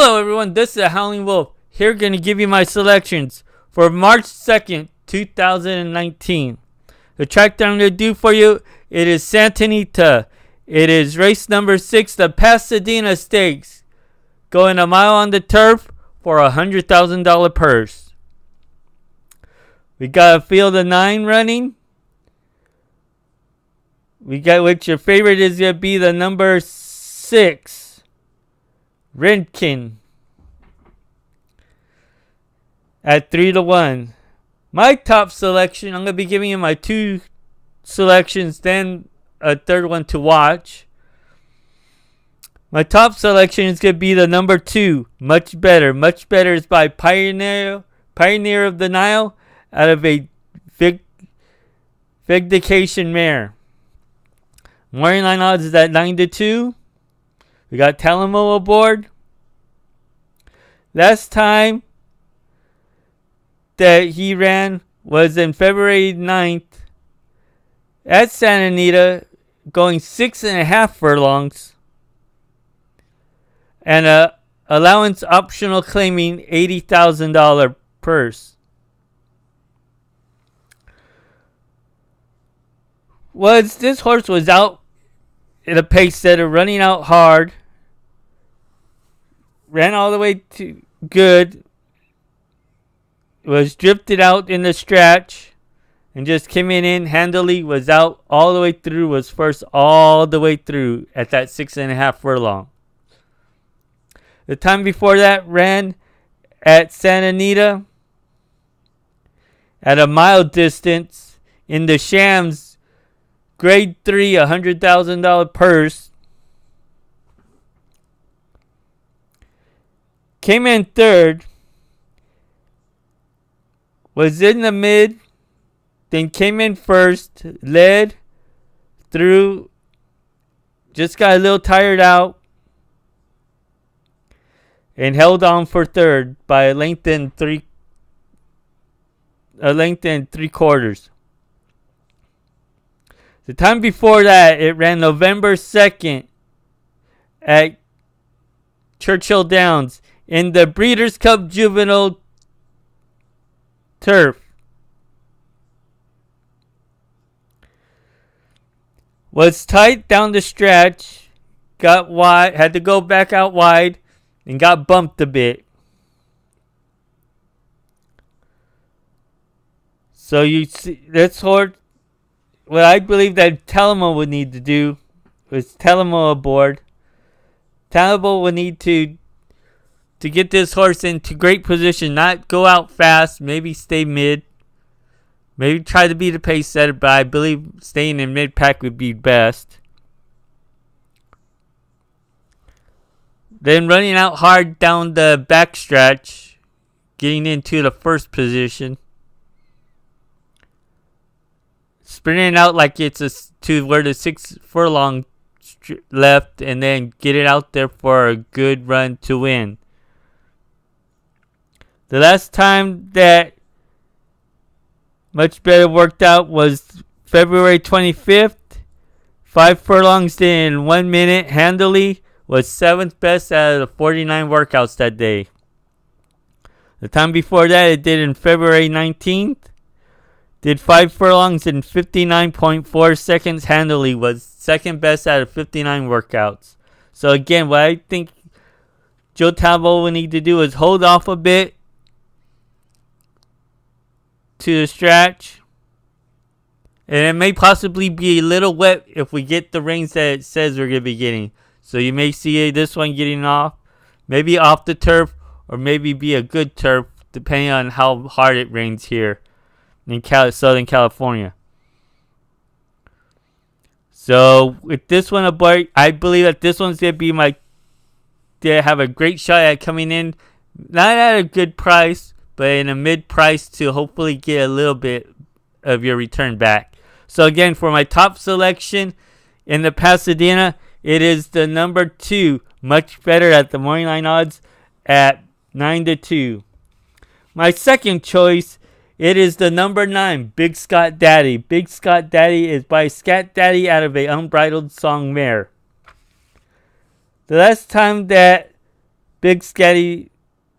Hello everyone, this is Howling Wolf. Here going to give you my selections for March 2nd, 2019. The track that I'm going to do for you, it is Anita. It is race number 6, the Pasadena Stakes. Going a mile on the turf for a $100,000 purse. We got a field of 9 running. We got which your favorite is going to be the number 6. Rinkin at 3-1. My top selection, I'm going to be giving you my 2 selections, then a third one to watch. My top selection is going to be the number 2, Much Better. Much Better is by Pioneer of the Nile out of a Vindication mare. Morning line odds is at 9-2. We got Talamo aboard. Last time that he ran was in February 9th at Santa Anita, going 6.5 furlongs. And a allowance optional claiming $80,000 purse. This horse was out in a pace setter, running out hard. Ran all the way to good. Was drifted out in the stretch. And just came in handily. Was out all the way through. Was first all the way through at that 6.5 furlong. The time before that ran at Santa Anita. At a mile distance. In the Shams Grade 3, $100,000 purse. Came in third. Was in the mid. Then came in first. Led. Through. Just got a little tired out. And held on for third by a length and 3/4. The time before that, it ran November 2nd at Churchill Downs in the Breeders' Cup Juvenile Turf. Was tight down the stretch, got wide, had to go back out wide, and got bumped a bit. So you see, this horse. What I believe that Talamo would need to do was Talamo aboard. Talamo would need to get this horse into great position, not go out fast, maybe stay mid. Maybe try to be the pace setter, but I believe staying in mid-pack would be best. Then running out hard down the backstretch, getting into the first position. Sprinting out like it's to where the 6 furlong left, and then get it out there for a good run to win. The last time that Much Better worked out was February 25th. 5 furlongs in 1 minute handily. Was 7th best out of the 49 workouts that day. The time before that, it did in February 19th. Did 5 furlongs in 59.4 seconds handily. Was 2nd best out of 59 workouts. So again, what I think Joe Talbot will need to do is hold off a bit to the stretch. And it may possibly be a little wet if we get the rains that it says we're going to be getting. So you may see this one getting off. Maybe off the turf, or maybe be a good turf, depending on how hard it rains here in Southern California. So with this one aboard, I believe that this one's going to be they have a great shot at coming in, not at a good price, but in a mid price to hopefully get a little bit of your return back. So again, for my top selection in the Pasadena, it is the number 2, Much Better at the morning line odds at 9-2. My second choice, it is the number 9, Big Scott Daddy. Big Scott Daddy is by Scat Daddy out of a Unbridled Song mare. The last time that Big Scotty,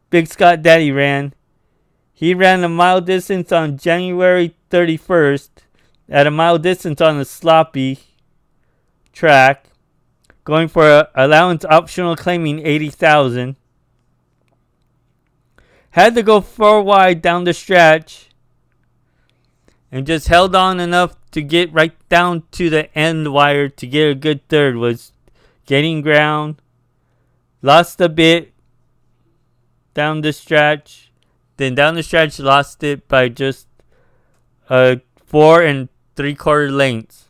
Big Scott Daddy ran. He ran a mile distance on January 31st at a mile distance on a sloppy track, going for a allowance optional claiming 80,000. Had to go 4 wide down the stretch and just held on enough to get right down to the end wire to get a good third. Was gaining ground, lost a bit down the stretch, then down the stretch lost it by just 4 3/4 lengths.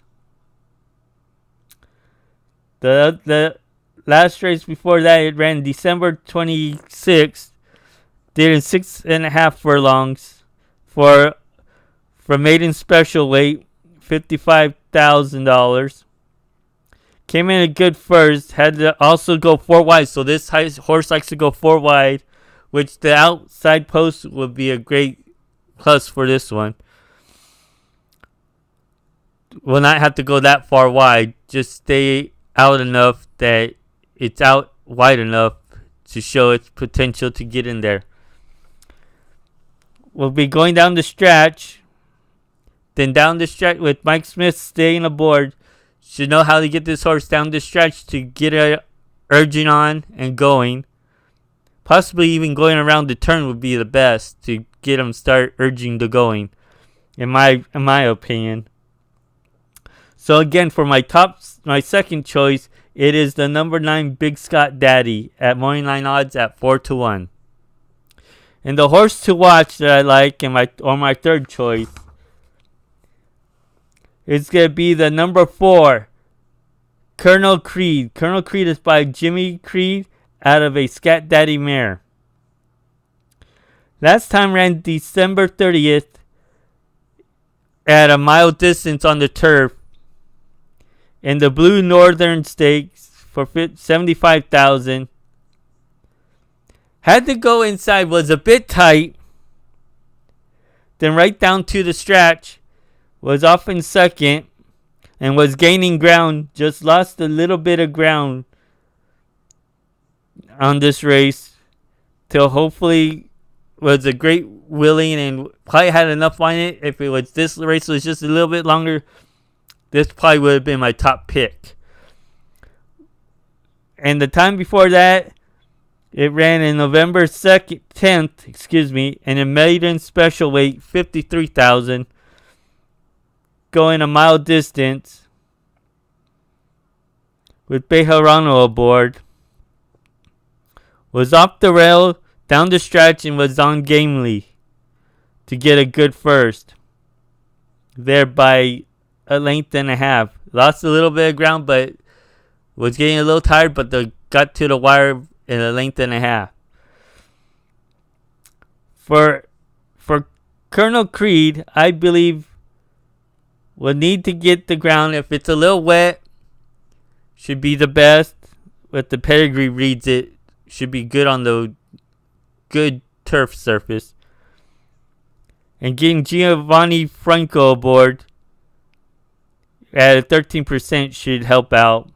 The last race before that, it ran December 26th, did in 6.5 furlongs for maiden special weight, $55,000. Came in a good first, had to also go 4 wide, so this horse likes to go 4 wide, which the outside post would be a great plus for this one. Will not have to go that far wide, just stay out enough that it's out wide enough to show its potential to get in there. We'll be going down the stretch, then down the stretch with Mike Smith staying aboard. Should know how to get this horse down the stretch to get it urging on and going. Possibly even going around the turn would be the best to get him start urging the going, in my opinion. So again, for my second choice, it is the number 9 Big Scott Daddy at morning line odds at 4-1. And the horse to watch that I like, and my third choice, is gonna be the number 4 Colonel Creed. Colonel Creed is by Jimmy Creed out of a Scat Daddy mare. Last time ran December 30th at a mile distance on the turf in the Blue Northern Stakes for $75,000. Had to go inside, was a bit tight. Then right down to the stretch, was off in second and was gaining ground. Just lost a little bit of ground on this race till hopefully was a great willing and probably had enough on it. If it was this race was just a little bit longer, this probably would have been my top pick. And the time before that, it ran in November 10th, and a maiden special weight, 53,000, going a mile distance with Bejarano aboard. Was off the rail, down the stretch, and was on gamely to get a good first. There by a length and a half. Lost a little bit of ground, but was getting a little tired, but they got to the wire in a length and a half. For Colonel Creed, I believe will need to get the ground. If it's a little wet, should be the best. But the pedigree reads it, should be good on the good turf surface. And getting Giovanni Franco aboard at a 13% should help out.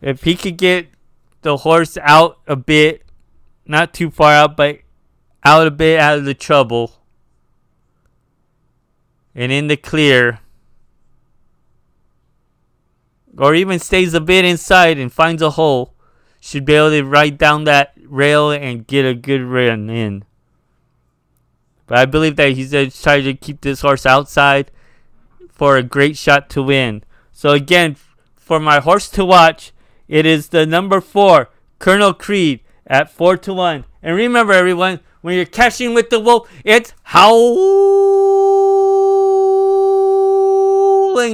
If he could get the horse out a bit, not too far out, but out a bit out of the trouble, and in the clear, or even stays a bit inside and finds a hole, should be able to ride down that rail and get a good run in. But I believe that he's going to try to keep this horse outside for a great shot to win. So again, for my horse to watch, it is the number 4, Colonel Creed, at 4-1. And remember, everyone, when you're cashing with the wolf, it's howling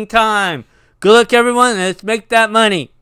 time. Good luck, everyone, and let's make that money.